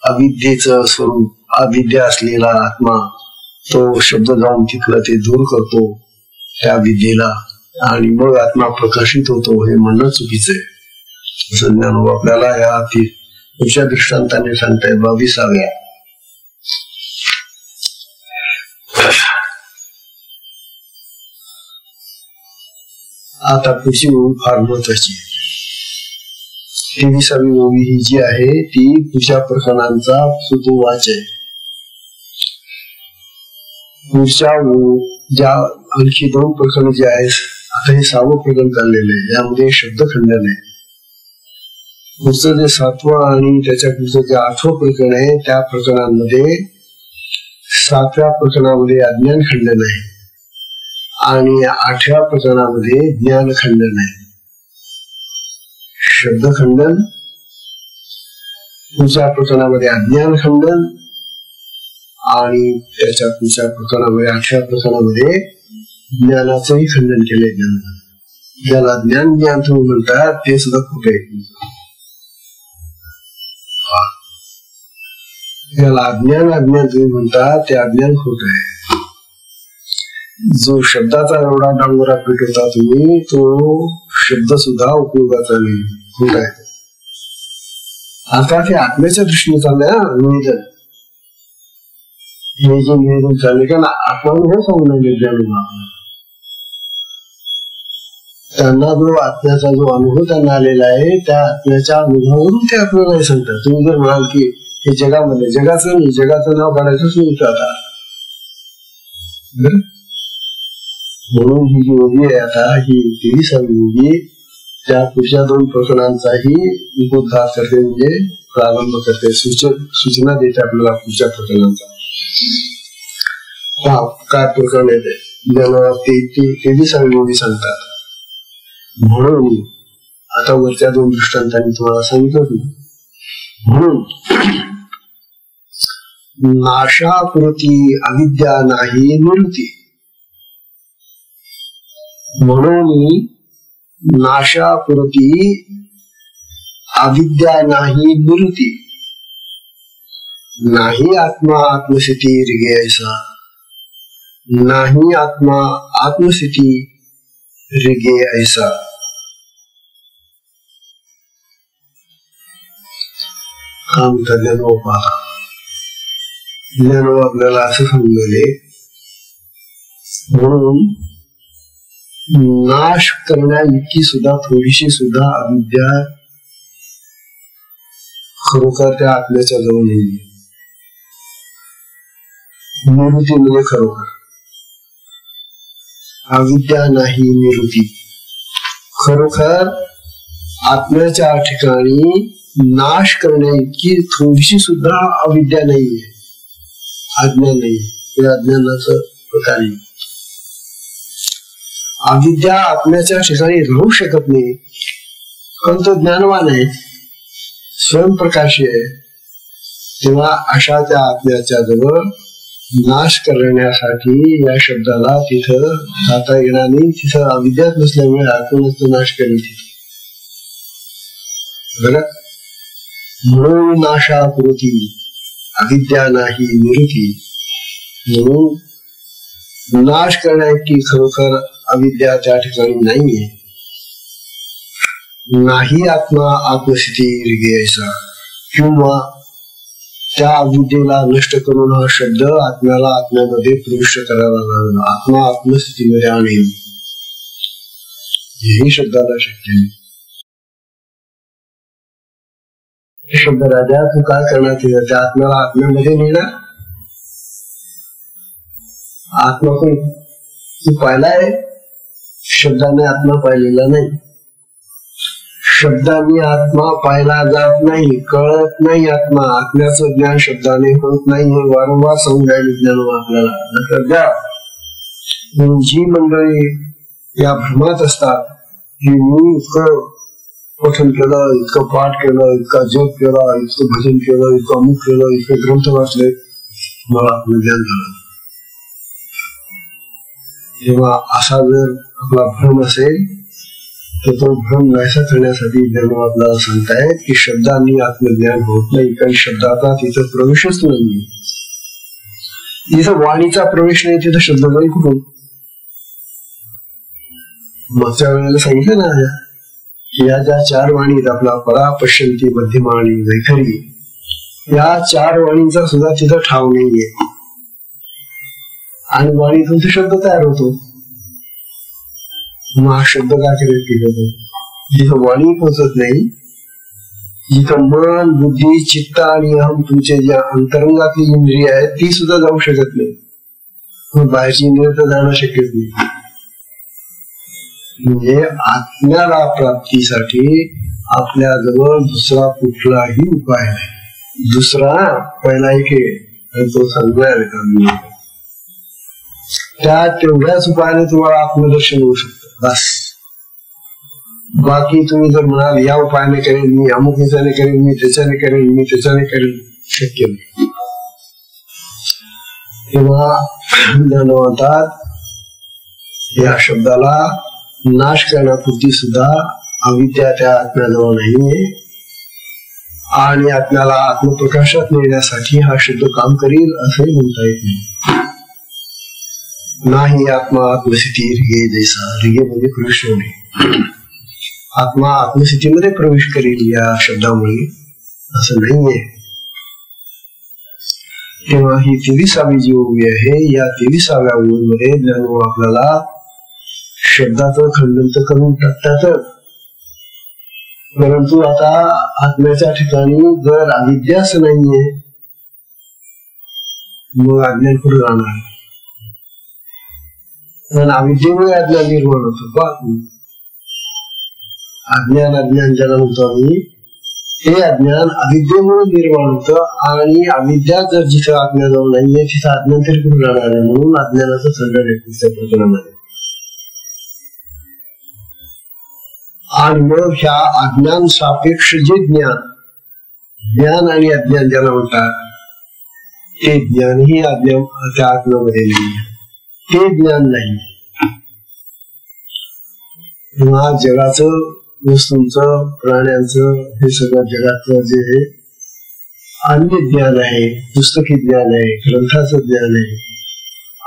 अविद्येचं स्वरूप, अविद्या असलेला आत्मा, तो शब्द जाऊन तिथलं ते दूर करतो त्या विद्येला, आणि मग आत्मा प्रकाशित होतो. हे म्हणणं चुकीचं आहे. असं ज्ञान आपल्याला या पुढच्या दृष्टांताने सांगताय 22व्या. आता पुढची फार महत्वाची. 23वी ओवी ही जी आहे ती पुढच्या प्रकरणांचा सुतोवाच आहे. पुढच्या ज्या आणखी 2 प्रकरण जे आहेत, आता हे 6वं प्रकरण चाललेलं आहे, यामध्ये शब्दखंडन आहे. पुढचं जे 7वं आणि त्याच्या पुढचं जे 8वं प्रकरण आहे, त्या प्रकरणांमध्ये 7व्या प्रकरणामध्ये अज्ञान खंडन आहे आणि 8व्या प्रकरणामध्ये ज्ञान खंडन आहे. शब्दखंडन, पुढच्या प्रकरणामध्ये अज्ञान खंडन आणि त्याच्या पुढच्या प्रकरणामध्ये 8व्या प्रकरणामध्ये ज्ञानाचंही खंडन केले. ज्याला ज्ञान तुम्ही म्हणतात ते सुद्धा खोटे आहे. ज्याला अज्ञान तुम्ही म्हणतात ते अज्ञान खोट आहे. जो शब्दाचा एवढा डांगोरा पेटवता तुम्ही, तो शब्द सुद्धा उपयोगाचा नाही, खोट आहे. आता ते आत्म्याच्या दृष्टीने चाललंय निवेदन. हे जे निवेदन चालले का ना, आत्मानुभव सांगून त्यांना जो आत्म्याचा जो अनुभव त्यांना आलेला आहे, त्या आत्म्याच्या अनुभवावरून ते आपल्याला सांगतात. तुम्ही जर म्हणाल की हे जगामध्ये जगाचं नाव काढायचंच नाही आता, म्हणून ही जी ओवी आहे आता, ही 23वी ओवी त्या पुढच्या 2 प्रकरणांचाही उपोद्घात करते, म्हणजे प्रारंभ करते, सूचना देते आपल्याला पुढच्या प्रकरणांचा. काय प्रकरण येते ज्याला 23वी ओवी सांगतात. म्हणून आता वरच्या 2 दृष्टांतांनी तुम्हाला सांगितलं. म्हणून नाशापुरती अविद्या नाही निवृत्ती. म्हणून नाशापुरती अविद्या नाही निवृत्ती. नाही आत्मा आत्मस्थिती रिगे ऐसा. नाही आत्मा आत्मस्थिती रिगे ऐसा. ज्ञानोबा आपल्याला असं समजले. म्हणून नाश करण्या इतकी सुद्धा थोडीशी सुद्धा अविद्या खरोखर त्या आत्म्याच्या जवळ नाही. निवृत्ती म्हणजे खरोखर अविद्या नाही निवृत्ती. खरोखर आत्म्याच्या ठिकाणी नाश करण्या इतकी थोडीशी सुद्धा अविद्या नाहीये, अज्ञान नाही. हे अज्ञानाचं प्रकार आहे. अविद्या आत्म्याच्या ठिकाणी राहू शकत नाही, पण तो ज्ञानवान आहे, स्वयंप्रकाशी आहे. तेव्हा अशा त्या आत्म्याच्या जवळ नाश करण्यासाठी या शब्दाला तिथं जाता येणार नाही. तिथं अविद्याच नसल्यामुळे आत्म्याचा नाश करेल तिथं. बरं, म्हणून नाशापुरती अविद्या नाही निवृत्ती. म्हणून नाश करण्याची खरोखर अविद्या त्या ठिकाणी नाहीये. नाही आत्मा आत्मस्थिती रिगे ऐसा. किंवा त्या अविद्येला नष्ट करून हा शब्द आत्म्याला आत्म्यामध्ये प्रविष्ट करायला लागला, आत्मा आत्मस्थितीमध्ये आणेल, हेही शब्दाला शक्य नाही. शब्द राजा तू काय करणार, त्या आत्म्याला आत्म्यामध्ये नेणार. आत्मा कोण तू पाहिलाय, शब्दाने आत्मा पाहिलेला नाही. शब्दाने आत्मा पाहिला जात नाही, कळत नाही. आत्म्याचं ज्ञान शब्दाने होत नाही, हे वारंवार सांगून राहिले ज्ञान आपल्याला. नंतर द्या जी मंडळी या भ्रमात असतात की मी इतकं पठन केलं, इतकं पाठ केलं, इतका जप केला, इतकं भजन केलं, इतकं अमुक केलं, इतके ग्रंथ वाचले, मला आपलं ज्ञान झालं. तेव्हा असा जर आपला भ्रम असेल तर तो भ्रम नाहीसा करण्यासाठी ज्ञान आपल्याला सांगतायत की शब्दांनी आत्मज्ञान होत नाही, काही शब्दाचा तिथं प्रवेशच नाही. जिथं वाणीचा प्रवेश नाही तिथं शब्द नाही कुठून. मागच्या वेळेला सांगितलं ना, या ज्या 4 वाणी आहेत, आपला परा, पश्यंती, मध्यमा आणि वैखरी, या 4 वाणींचा सुद्धा तिथं ठाव नाहीये. आणि वाणीतून तो शब्द तयार होतो. मग हा शब्द काय केला, जिथं वाणी पोहोचत नाही जिथं मन, बुद्धी, चित्त आणि अहम तुमचे ज्या अंतरंगातली इंद्रिय आहेत ती सुद्धा जाऊ शकत नाही. मग बाहेरची इंद्रिय तर जाणं शक्यच नाही. म्हणजे आत्म्याला प्राप्तीसाठी आपल्याजवळ दुसरा कुठलाही उपाय नाही. दुसरा पहिला एक आहे तो सांगणार का, त्या तेवढ्याच उपायाने तुम्हाला आत्मदर्शन होऊ शकतं बस. बाकी तुम्ही जर म्हणाल या उपायाने करेल मी, अमुक ह्याच्याने करेल मी, त्याच्याने करेल मी, त्याच्याने करेल, शक्य नाही. तेव्हा ज्ञान म्हणतात या शब्दाला नाश करण्यापुरती सुद्धा अविद्या त्या आत्म्याजवळ नाहीये आणि आपल्याला आत्मप्रकाशात नेण्यासाठी हा शब्द काम करील असे म्हणता येत नाही. नाही आत्मा आत्मस्थिती रिगे जैसा, रिगे म्हणजे प्रवेश होणे. आत्मा आत्मस्थितीमध्ये प्रवेश करील या शब्दामुळे असं नाहीये. तेव्हा ही 23वी जी ओवी आहे, या 23व्या ओवीमध्ये ज्ञानोबा आपल्याला शब्दाचं खंडन तर करून टाकतात, परंतु आता आत्म्याच्या ठिकाणी जर अविद्याच नाहीये मग अज्ञान कुठे राहणार. पण अविद्येमुळे अज्ञान निर्माण होतं. अज्ञान ज्याला म्हणतो आम्ही, हे अज्ञान अविद्येमुळे निर्माण होतं आणि अविद्या जर जिथं आत्म्याजवळ नाहीये तिथं अज्ञान तरी कुठे राहणार आहे. म्हणून अज्ञानाचं खंडन आहे प्रकरणामध्ये. आणि मग ह्या अज्ञान सापेक्ष जे ज्ञान आणि अज्ञान ज्याला म्हणतात ते ज्ञानही त्या आत्म्यामध्ये नाही, ते ज्ञान नाही. किंवा जगाचं, वस्तूंचं, प्राण्यांचं, हे सगळं जगाचं जे अन्य ज्ञान आहे, पुस्तकी ज्ञान आहे, ग्रंथाचं ज्ञान आहे,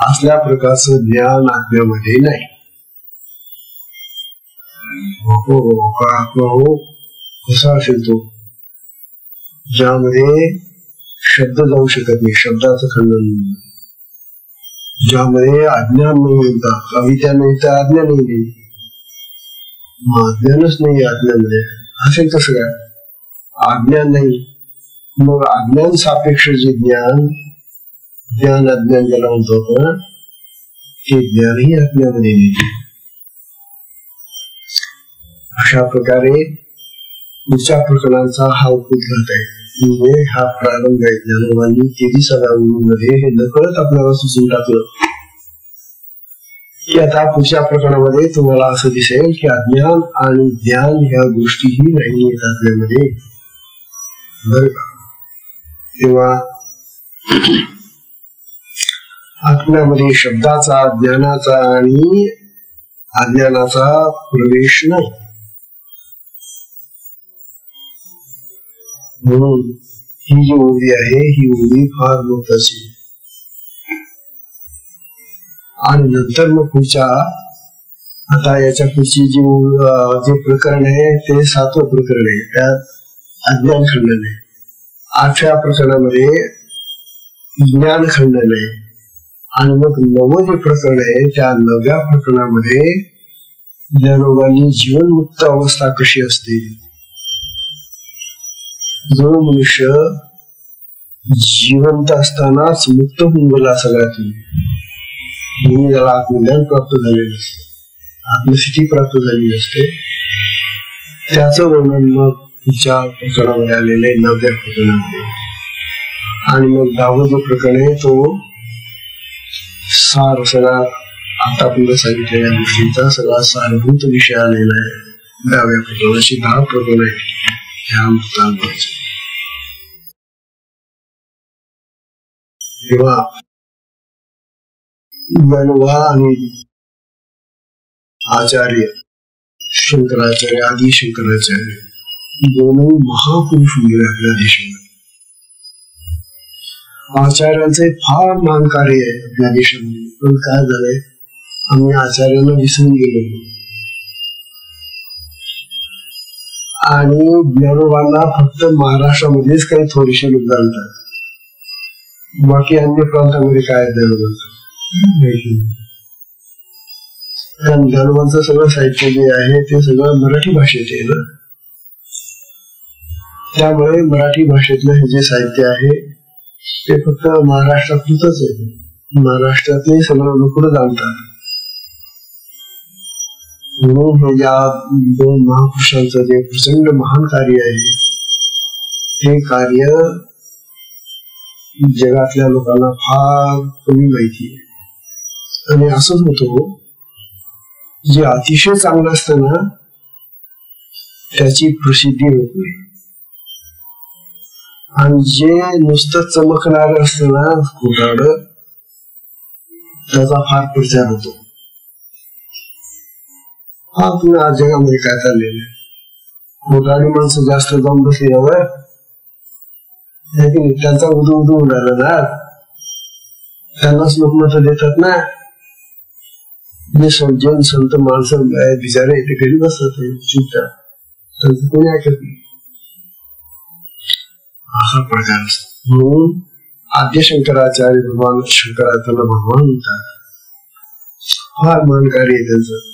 असल्या प्रकारचं ज्ञान आत्म्यामध्ये नाही. आत्मा हो कसा असेल तो ज्यामध्ये शब्द जाऊ शकत नाही, शब्दाचं खंडन, ज्यामध्ये अज्ञान नाही म्हणतात, अविद्या नाही तर अज्ञान नाही, अज्ञानच नाही आज्ञामध्ये असेल कसं काय. अज्ञान नाही, मग अज्ञान सापेक्ष जे ज्ञान अज्ञान ज्याला म्हणतो आपण, ते ज्ञानही आज्ञामध्ये नाही. अशा प्रकारे पुढच्या प्रकरणाचा हा उद्घाट आहे. म्हणजे हा प्रारंभ आहे. ज्ञानोबांनी 23व्या ओवीमध्ये हे नकळत आपल्याला सुचून टाकलं की आता पुढच्या प्रकरणामध्ये तुम्हाला असं दिसेल की अज्ञान आणि ज्ञान ह्या गोष्टीही नाही येत आपल्यामध्ये, बर का. तेव्हा आत्म्यामध्ये शब्दाचा, ज्ञानाचा आणि अज्ञानाचा प्रवेश नाही. म्हणून ही जी ओवी आहे ही ओवी फार महत्वाची. आणि नंतर मग पुढच्या, आता याच्या पुढची जे प्रकरण आहे ते 7वं प्रकरण आहे, त्यात अज्ञान खंडन आहे. 8व्या प्रकरणामध्ये ज्ञान खंडन आहे. आणि मग 9वं जे प्रकरण आहे त्या 9व्या प्रकरणामध्ये ज्ञानोबांनी जीवनमुक्त अवस्था कशी असते, जो मनुष्य जिवंत असतानाच मुक्त होऊन गेला सगळ्यातून, ज्याला आत्मज्ञान प्राप्त झालेलं असते, आत्मस्थिती प्राप्त झालेली असते, त्याचं वर्णन मग पुढच्या प्रकरणामध्ये आलेलं आहे 9व्या प्रकरणामध्ये. आणि मग 10वं जे प्रकरण आहे तो सार सगळा आतापर्यंत सांगितलेल्या गोष्टींचा सगळा सारभूत विषय आलेला आहे. 10व्या प्रकरणाची 10 प्रकरण आहे ह्या मुक्तानुभवाची. तेव्हा ज्ञानोबा आणि आचार्य शंकराचार्य, आदि शंकराचार्य दोन्ही महापुरुष होते आपल्या देशामध्ये. आचार्यांचे फार मान कार्य आहे आपल्या देशामध्ये. पण काय झालंय, आम्ही आचार्यांना विसरून गेलो आणि ज्ञानोबांना फक्त महाराष्ट्रामध्येच काही थोडेसे लोक जाणतात, बाकी अन्य प्रांतामध्ये काय ज्ञानोबांचं. कारण ज्ञानोबांचं सगळं साहित्य जे आहे ते सगळं मराठी भाषेत आहे ना. त्यामुळे मराठी भाषेतलं हे जे साहित्य आहे ते फक्त महाराष्ट्रातच आहे. महाराष्ट्रातले सगळे लोक जाणतात. म्हणून हे या दोन महापुरुषांचं जे प्रचंड महान कार्य आहे हे कार्य जगातल्या लोकांना फार कमी माहिती आहे. आणि असंच होतं, जे अतिशय चांगलं असतं ना त्याची प्रसिद्धी होत नाही, आणि जे नुसतं चमकणार असतं ना खोटारड त्याचा फार प्रचार होतो. हा तुम्ही आज जगामध्ये काय चाललेलं आहे, खोटारडी माणसं जास्त जाऊन बसली यावर त्यांचा उदू उदू उडाला ना, त्यांनाच लोक मत देतात ना. जे सज्जन संत माणसं बिचारे ते घरी बसतात चुपचाप, त्यांचं कोणी ऐकत नाही. असा प्रकार असतो. म्हणून आद्य शंकराचार्य भगवान शंकराचार्य भगवान म्हणतात, फार मान कार्य आहे त्यांचं.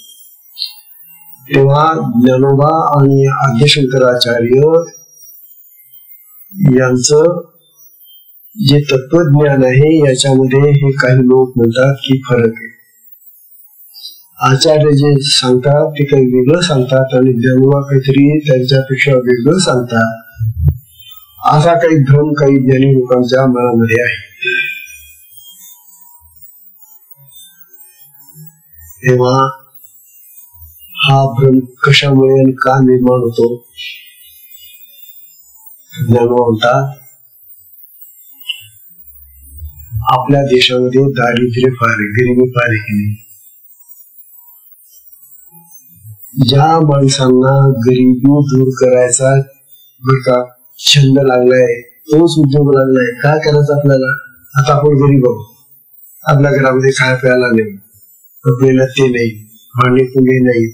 तेव्हा ज्ञानोबा आणि आद्य शंकराचार्य यांचं जे तत्वज्ञान आहे याच्यामध्ये हे काही लोक म्हणतात की फरक आहे. आचार्य जे सांगतात ते काही वेगळं सांगतात आणि ज्ञानोबा काहीतरी त्यांच्यापेक्षा वेगळं सांगतात, असा काही भ्रम काही ज्ञानी लोकांच्या मनामध्ये आहे. तेव्हा हा भ्रम कशामुळे आणि का निर्माण होतो? ज्ञानोबा म्हणतात, आपल्या देशामध्ये दारिद्र्य फार आहे, गरिबी फार आहे की नाही. ज्या माणसांना गरिबी दूर करायचा बर का छंद लागलाय, तोच उद्योग लागलाय. काय करायचं आपल्याला? आता आपण गरीब आहोत, आपल्या घरामध्ये खाया प्यायला नाही, आपल्याला ते नाही, भांडे कुंडे नाही,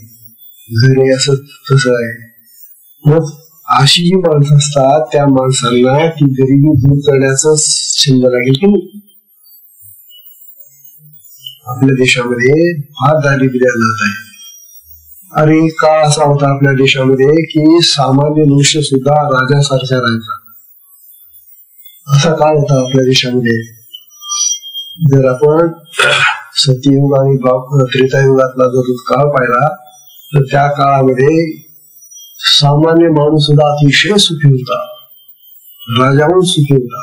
घरे असं तसं आहे. मग अशी जी माणसं असतात त्या माणसांना ती गरिबी दूर करण्याचा छंद लागेल की नाही. आपल्या देशामध्ये फार दारिद्र्य जात आहे. अरे का असा होता आपल्या देशामध्ये की सामान्य मनुष्य सुद्धा राजासारखा राहायचा. असा काळ होता आपल्या देशामध्ये. जर आपण सत्ययुग आणि त्रेतायुगातला जर काळ पाहिला तर त्या काळामध्ये सामान्य माणूस सुद्धा अतिशय सुखी होता, राजाहून सुखी होता.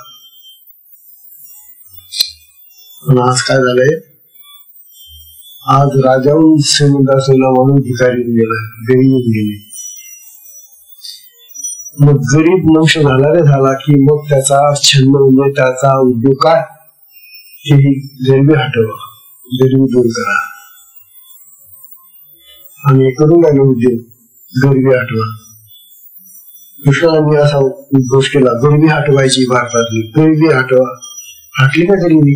पण आज काय झालंय? आज राजाहून श्रीमंत असलेला माणूस भिकारी गेला, गरीब गेले. मग गरीब मनुष्य झाला रे झाला की मग त्याचा छंद म्हणजे त्याचा उद्योग काय? गरिबी हटवा, गरिबी दूर करा. आम्ही करून राहिलो उद्योग, गरिबी हटवा. कृष्णाने असा उद्घोष केला, गरिबी हटवायची भारतातली, गरिबी हटवा. हटली का गरिबी?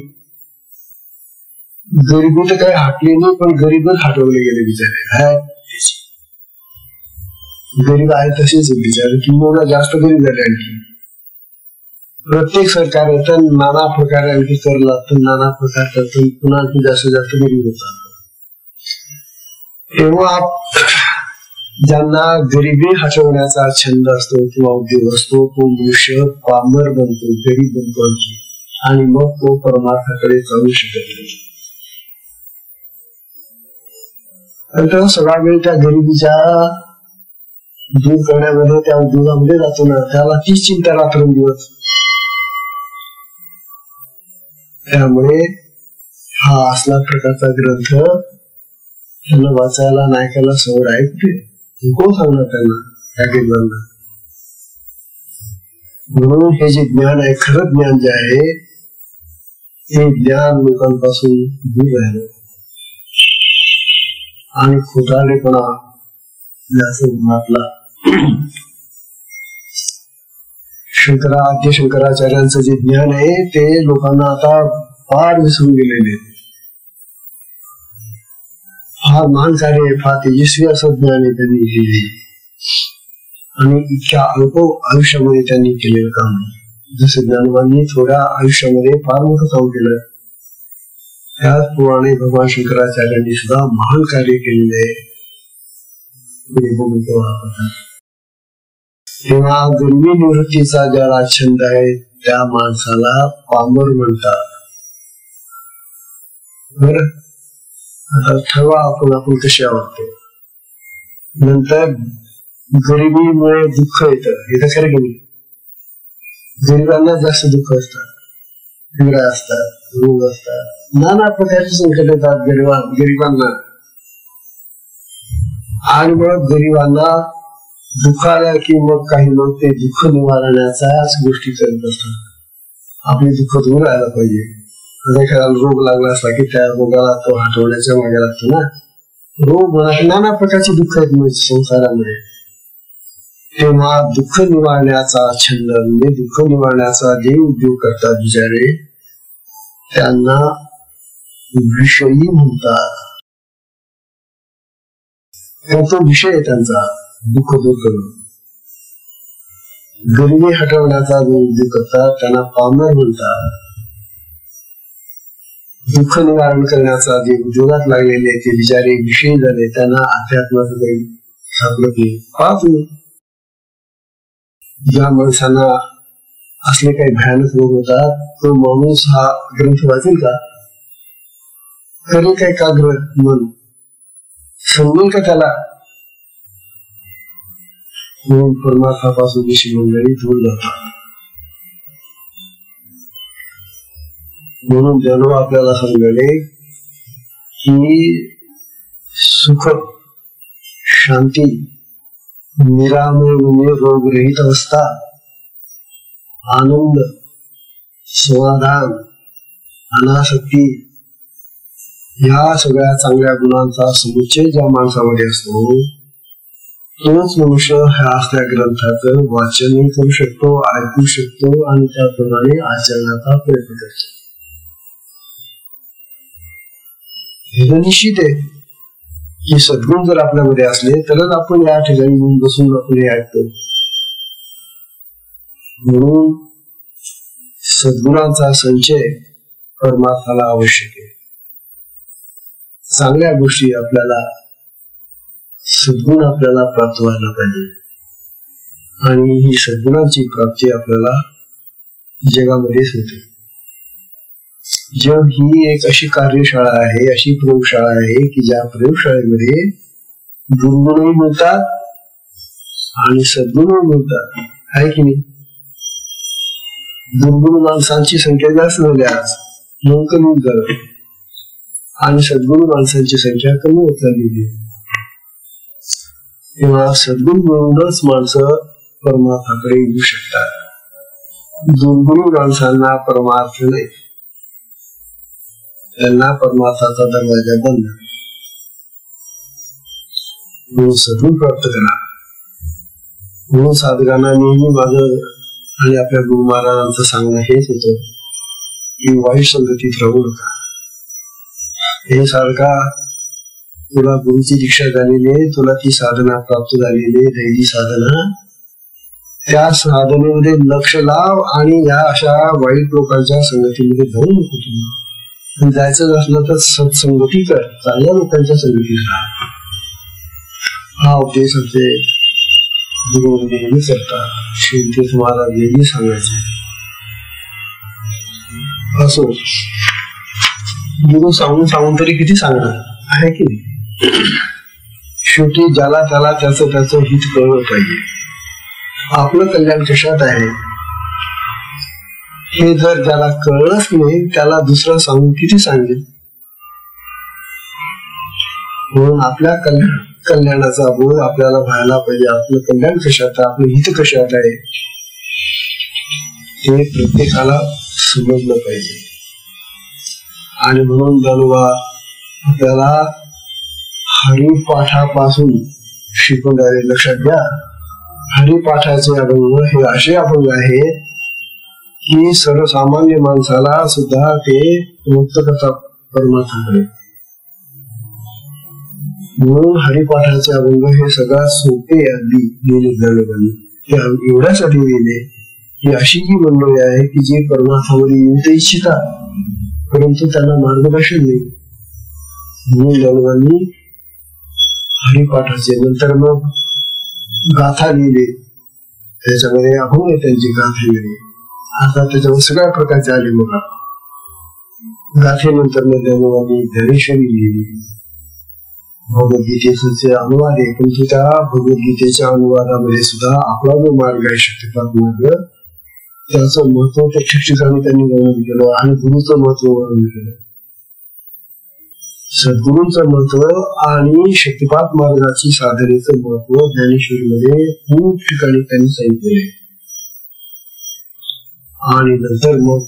गरिबी तर काही हटली नाही, पण गरीबच हटवले गेले बिचारे. गरीब आहे तसेच बिचारे, किंवा जास्त गरीब झाले. आणखी प्रत्येक सरकार येतं, नाना प्रकारे आणखी कर लागतं, नाना प्रकार करतं, पुन्हा आणखी जास्त जास्त गरीब होतात. तेव्हा ज्यांना गरिबी हटवण्याचा छंद असतो किंवा उद्योग असतो तो मनुष्य पामर बनतो, गरीब बनतो आणि मग तो परमार्थाकडे जाऊ शकत नाही. आणि सगळा वेळ त्या गरिबीच्या दूर करण्यामध्ये त्या उद्योगामध्ये जातो ना, त्याला तीच चिंता रात्रंदिवस. त्यामुळे हा असला प्रकारचा ग्रंथ त्यांना वाचायला नाही ऐकायला सवड आहे कुठे? कोण सांगणार त्यांना, त्या गरिबांना? म्हणून हे जे ज्ञान आहे, खरं ज्ञान जे आहे ते ज्ञान लोकांपासून दूर राहिलं आणि खोटारडेपणा आपला आद्य शंकराचार्यांचं जे ज्ञान आहे ते लोकांना आता फार विसरून गेलेले. फार महान कार्य आहे, फार तेजस्वी असं ज्ञान आहे त्यांनी केले आणि इतक्या अल्प आयुष्यामध्ये त्यांनी केलेलं काम. जसं ज्ञानोबांनी थोड्या आयुष्यामध्ये फार मोठं काम केलं, त्याचप्रमाणे भगवान शंकराचार्यांनी सुद्धा महान कार्य केलेले आहे. तेव्हा गरिबी निवृत्तीचा ज्याला छंद आहे त्या माणसाला पामर म्हणतात. बरं, आता ठरवा आपण कशी आवडते. नंतर गरिबीमुळे दुःख येतं, हे तर खरं की नाही. गरिबांना जास्त दुःख असतात, पिढ्या असतात, रोग असतात, नाना प्रकारचे संकट येतात गरिबांना. आणि मग गरिबांना दुःख आलं की मग काही लोक ते दुःख निवारण्याच्याच गोष्टी करत असतात. आपले दुःख दूर राहायला पाहिजे. एखाद्याला रोग लागला असला की त्या रोगाला तो हटवण्याच्या मागे लागतो ना. रोग म्हणा, नाना प्रकारचे दुःख आहेत संसारामध्ये. तेव्हा दुःख निवारण्याचा छंद म्हणजे दुःख निवारण्याचा जे उद्योग करतात बिचारे, त्यांना विषयी म्हणतात. तो विषय आहे त्यांचा दुःख दूर करून. गरिबी हटवण्याचा जो उद्योग करतात त्यांना पामर म्हणतात. दुःख निवारण करण्याचा जे उद्योगात लागलेले ते बिचारे विषयी झाले, त्यांना अध्यात्माचं काही सापडत नाही. पाहतो ज्या माणसांना असले काही भयानक रोग होतात, तो माणूस हा ग्रंथ वाचेल का? करेल काय एकाग्र मन? समजेल का त्याला? परमार्थापासून जी मंडळी दूर जातात. म्हणून जणू आपल्याला समजले की सुख, शांती, निरामय म्हणजे रोगरहित अवस्था, आनंद, समाधान, अनासक्ती, ह्या सगळ्या चांगल्या गुणांचा समुच्चय ज्या माणसामध्ये असतो, तोच मनुष्य ह्या असल्या ग्रंथाचं वाचनही करू शकतो, ऐकू शकतो आणि त्याप्रमाणे आचरणाचा प्रयत्न करतो. हे निश्चित आहे की सद्गुण जर आपल्यामध्ये असले तरच आपण या ठिकाणी येऊन बसून आपण हे ऐकतो. म्हणून सद्गुणांचा संचय परमार्थाला आवश्यक आहे. चांगल्या गोष्टी आपल्याला, सद्गुण आपल्याला प्राप्त व्हायला पाहिजे. आणि ही सद्गुणांची प्राप्ती आपल्याला जगामध्येच होते. जग ही एक अशी कार्यशाळा आहे, अशी प्रयोगशाळा आहे की ज्या प्रयोगशाळेमध्ये दुर्गुणही मिळतात आणि सद्गुणही मिळतात, आहे की नाही. दुर्गुण माणसांची संख्या जास्त झाली आज, म्हणून कमी होत झालं, आणि सद्गुण माणसांची संख्या कमी होत चाललेली. तेव्हा सद्गुण मिळूनच माणसं परमार्थाकडे येऊ शकतात. दुर्गुणी माणसांना परमार्थ नाही, त्यांना परमार्थाचा दरवाजा बंद. म्हणून सद्गुण प्राप्त करा. म्हणून साधकांना नेहमी माझं आणि आपल्या गुरु महाराजांचं सांगणं हेच होतं की वाईट संगतीत राहू नका. हे सारखा तुला गुरुची दीक्षा झालेली आहे, तुला ती साधना प्राप्त झालेली आहे, दैवी साधना, त्या साधनेमध्ये लक्ष लाव आणि या अशा वाईट लोकांच्या संगतीमध्ये जाऊ नको. तुम्ही जायचं असलं तर सत्संगती कर, चांगल्या लोकांच्या संगतीत राहा. हा उपदेश आमचे गुरु नेहमी करतात. श्री महाराज नेहमी सांगायचे. असो, गुरु सांगून सांगून तरी किती सांगणार, आहे की नाही. शेवटी ज्याला त्याला त्याचं हित कळलं पाहिजे. आपलं कल्याण कशात आहे हे जर ज्याला कळलंच नाही, त्याला दुसरं सांगून किती सांगेल. म्हणून आपल्या कल्याणाचा बोध आपल्याला व्हायला पाहिजे. आपलं कल्याण कशात आहे, आपलं हित कशात आहे ते प्रत्येकाला समजलं पाहिजे. आणि म्हणून जानोबा आपल्याला हरिपाठापासून शिकून राहिले. लक्षात घ्या, हरिपाठाचे अभंग हे असे अभंग आहेत की सर्वसामान्य माणसाला सुद्धा ते मुक्त करतात परमार्थाकडे. म्हणून हरिपाठाचे अभंग हे सगळ्यात सोपे अगदी लिहिले जानोबांनी. ते एवढ्यासाठी लिहिले की अशी जी मंडळी आहे की जी परमार्थामध्ये येऊ इच्छितात परंतु त्यांना मार्गदर्शन नाही. म्हणून जानोबांनी हरिपाठाचे, नंतर मग गाथा लिहिले, त्याच्यामध्ये अभंग आहे त्यांची गाथेमध्ये. आता त्याच्यावर सगळ्या प्रकारचे आले बघा. गाथेनंतर ज्ञानोबांनी ज्ञानेश्वरी लिहिली, भगवद्गीतेचे अनुवाद आहे. पण त्या भगवद्गीतेच्या अनुवादामध्ये सुद्धा आपला जो मार्ग आहे शक्तिपात मार्ग, त्याचं महत्व त्या ठिकठिकाणी त्यांनी वर्णन केलं आणि गुरुचं महत्व वर्णन केलं. सद्गुरूंचं महत्व आणि शक्तिपात मार्गाची साधनेचं महत्व ज्ञानेश्वरीमध्ये खूप ठिकाणी त्यांनी सांगितले. आणि नंतर मग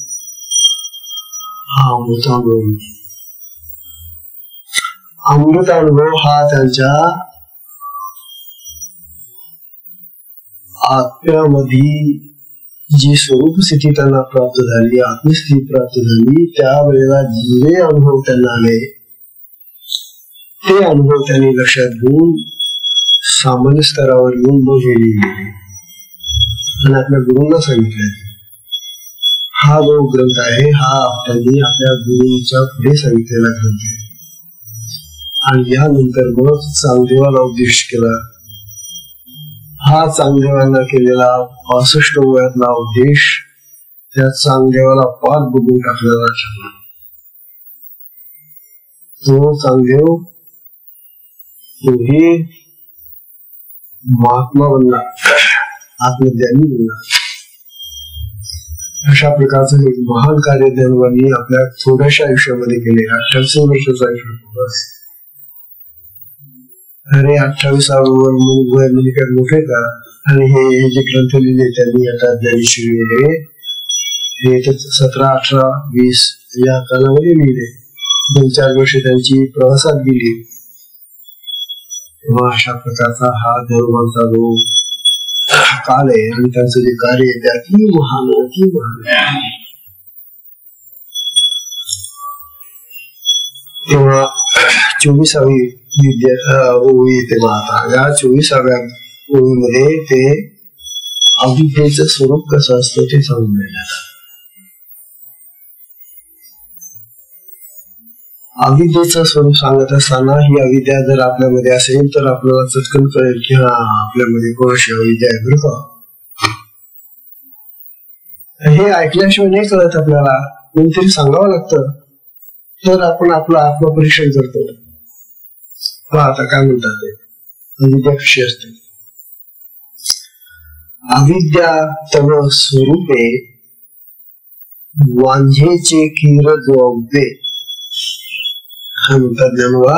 हा अमृतानुभव हा त्यांच्या आत्म्यामध्ये जी स्वरूप स्थिती त्यांना प्राप्त झाली, आत्मस्थिती प्राप्त झाली, त्यावेळेला जे अनुभव त्यांना आले ते अनुभव त्यांनी लक्षात घेऊन सामान्य स्तरावर येऊन बघितले आणि आपल्या गुरूंना सांगितले. हा जो ग्रंथ आहे हा त्यांनी आपल्या गुरूंच्या पुढे सांगितलेला ग्रंथ आहे. आणि यानंतर मग चांगदेवाला उपदेश केला. हा चांगदेवांना केलेला 65 वयातला उपदेश त्या चांगदेवाला पार बघून टाकलेला ठरला. तो चांगदेव तोही महात्मा बनला, आत्मज्ञानी बनला. अशा प्रकारचं एक महान कार्य ज्ञानोबांनी आपल्या थोड्याशा आयुष्यामध्ये केले. 28 वर्षाचं आयुष्य. अरे 28व्या वय म्हणजे काय मोठे का? आणि हे जे ग्रंथ लिहिले त्यांनी आता ज्ञानेश्वरी वगैरे हे 17, 18, 20 या कालामध्ये लिहिले. 2-4 वर्ष त्यांची प्रवासात गेली. अशा प्रकारचा हा ज्ञानोबांचा जो काल आहे आणि त्यांचं जे कार्य आहे ते अति महान. तेव्हा 24वी ओळी येते. आता या 24व्या ओळीमध्ये ते अविद्येचं स्वरूप कसं असतं ते सांगून मिळणार. अविद्येचं स्वरूप सांगत असताना ही अविद्या जर आपल्यामध्ये असेल तर आपल्याला चटकन कळेल की हा आपल्यामध्ये कोणाशी अविद्या आहे बरं का. हे ऐकल्याशिवाय नाही कळत आपल्याला, कोणतरी सांगावं लागतं तर आपण आपलं आत्मपरीक्षण करतो. आता काय म्हणतात ते अविद्या कशी असते. अविद्या तव स्वरूपे वांझेचे किर जोगते. म्हणतात ज्ञानोबा,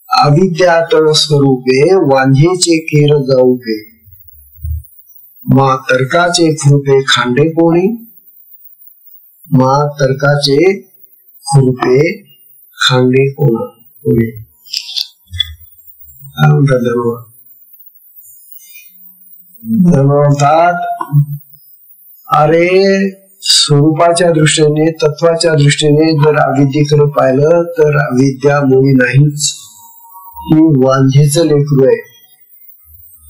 अविद्या तव स्वरूपे वांझेचे केर जाऊके, मा तर्काचे खुरपे खांडे कोणी, मा तर्काचे खुरपे खांडे कोणी. म्हणतात अरे स्वरूपाच्या दृष्टीने, तत्वाच्या दृष्टीने जर अविद्येकडे पाहिलं तर अविद्या मुळी नाहीच, ही वांझेचं लेकरू आहे.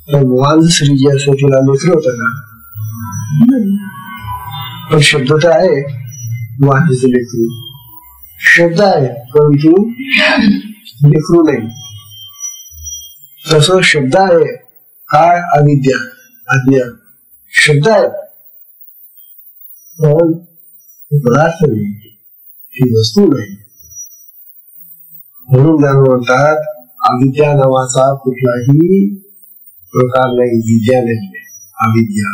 तर वांझ स्त्री जी असते तिला लेकरू होतं का? पण शब्द तर आहे वांझेचं लेकरू, शब्द आहे परंतु लेकरू नाही. तसं शब्द आहे काय? अविद्या, अज्ञान. शब्द आहे पण पदार्थ नाही, ही वस्तू नाही. म्हणून ज्ञान म्हणतात अविद्या नावाचा कुठलाही प्रकार नाही, विद्या नाही, अविद्या.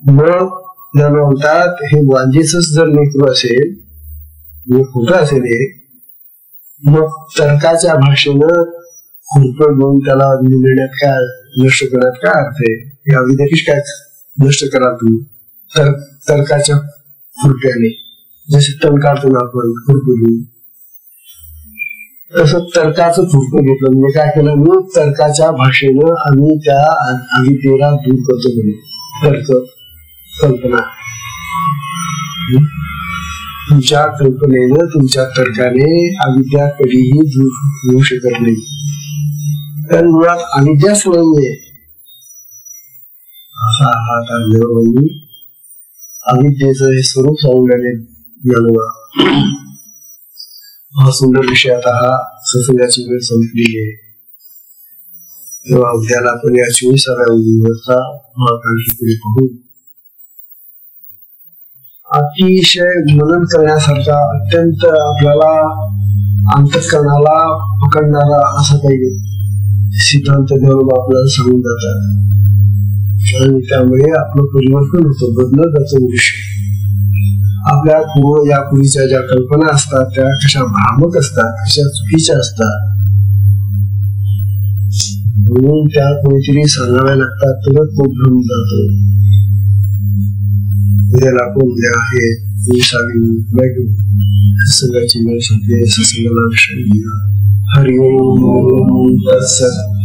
मग ज्ञान म्हणतात हे वांजेच जर लेकरू असेल, खोटं असेल हे, मग तर्काच्या भाषेनं खुरपं घेऊन त्याला निर्णयात काय नष्ट करण्यात काय अर्थ आहे? हे अविद्या कशी काय नष्ट करा तुम्ही तर्काच्या खुरप्याने? जसे तण काढतो ना आपण खुरपं घेऊन, तसं तर्काचं खुरपं घेतलं म्हणजे काय केलं? मी तर्काच्या भाषेनं आम्ही त्या अविद्येला दूर करतो. म्हणजे तर्क कल्पना, तुमच्या कल्पनेनं, तुमच्या तर्काने अविद्या कधीही दूर होऊ शकत नाही. कारण मुळात अविद्याच नाहीये. असा हा ज्ञानोबांनी अविद्येचं हे स्वरूप सांगण्याने ज्ञानोबा. हा सुंदर विषय. आता हा सत्संगाची वेळ संपलेली आहे. तेव्हा उद्याला आपण या 24व्या उद्याचा महाकांक्षी पुढे पाहू. अतिशय मनन करण्यासारखा, अत्यंत आपल्याला अंतःकरणाला पकडणारा असा काही सिद्धांत देव आपल्याला सांगून जातात आणि त्यामुळे आपलं परिवर्तन होतं, बदलत जातं मनुष्य. आपल्या यापूर्वीच्या ज्या कल्पना असतात त्या कशा भ्रामक असतात, कशा चुकीच्या असतात, म्हणून त्या कोणीतरी सांगाव्या लागतात तरच तो भ्रम जातो. उद्याला आपण उद्या आहे 20वी सगळ्याची वेळ संपली. सत्संगाला विषय दिला. हरि ओम तत्सत.